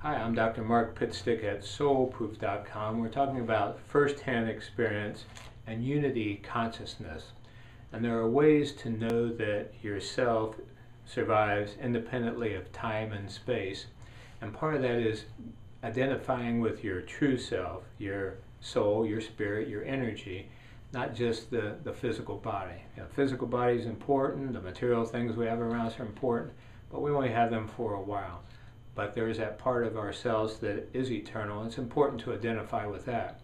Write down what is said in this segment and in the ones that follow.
Hi, I'm Dr. Mark Pitstick at soulproof.com. We're talking about first-hand experience and unity consciousness. And there are ways to know that yourself survives independently of time and space. And part of that is identifying with your true self, your soul, your spirit, your energy, not just the physical body. Physical body is important, the material things we have around us are important, but we only have them for a while. But there is that part of ourselves that is eternal. It's important to identify with that.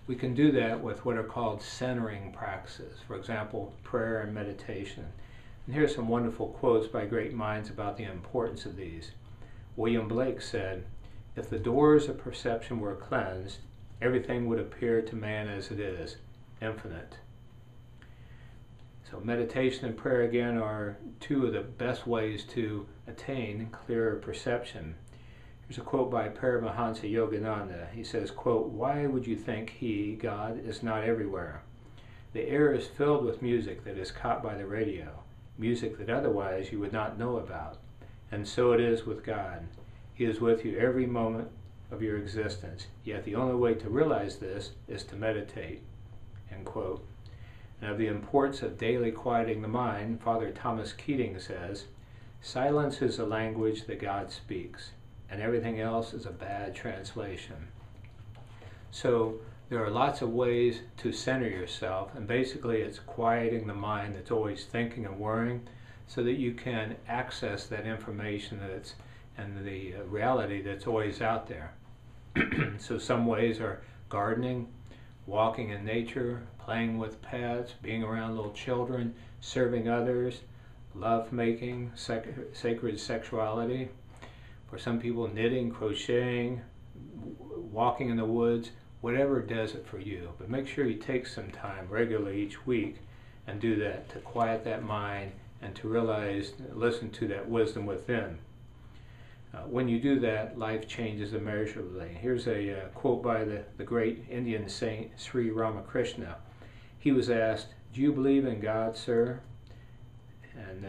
We can do that with what are called centering practices. For example, prayer and meditation. And here are some wonderful quotes by great minds about the importance of these. William Blake said, "If the doors of perception were cleansed, everything would appear to man as it is, infinite." So meditation and prayer again are two of the best ways to attain clearer perception. Here's a quote by Paramahansa Yogananda. He says, quote, "Why would you think he, God, is not everywhere? The air is filled with music that is caught by the radio, music that otherwise you would not know about. And so it is with God. He is with you every moment of your existence. Yet the only way to realize this is to meditate." End quote. And of the importance of daily quieting the mind, Father Thomas Keating says, "Silence is a language that God speaks, and everything else is a bad translation." So there are lots of ways to center yourself, and basically it's quieting the mind that's always thinking and worrying so that you can access that information and the reality that's always out there. So some ways are gardening, walking in nature, playing with pets, being around little children, serving others, love making, sacred sexuality. For some people, knitting, crocheting, walking in the woods, whatever does it for you. But make sure you take some time regularly each week and do that to quiet that mind and to realize, listen to that wisdom within. When you do that, life changes immeasurably. Here's a quote by the great Indian saint Sri Ramakrishna. He was asked, "Do you believe in God, sir?" And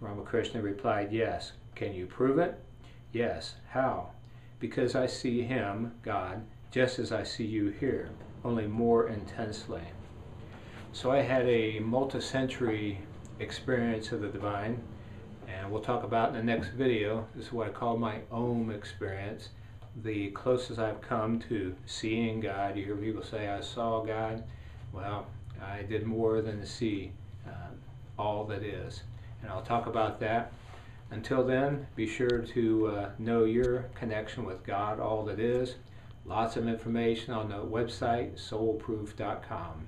Ramakrishna replied, "Yes." "Can you prove it?" "Yes." "How?" "Because I see him, God, just as I see you here, only more intensely." So I had a multi-sensory experience of the divine, and we'll talk about in the next video. This is what I call my Om experience, the closest I've come to seeing God. You hear people say, "I saw God." Well, I did more than to see all that is. And I'll talk about that. Until then, be sure to know your connection with God, all that is. Lots of information on the website, soulproof.com.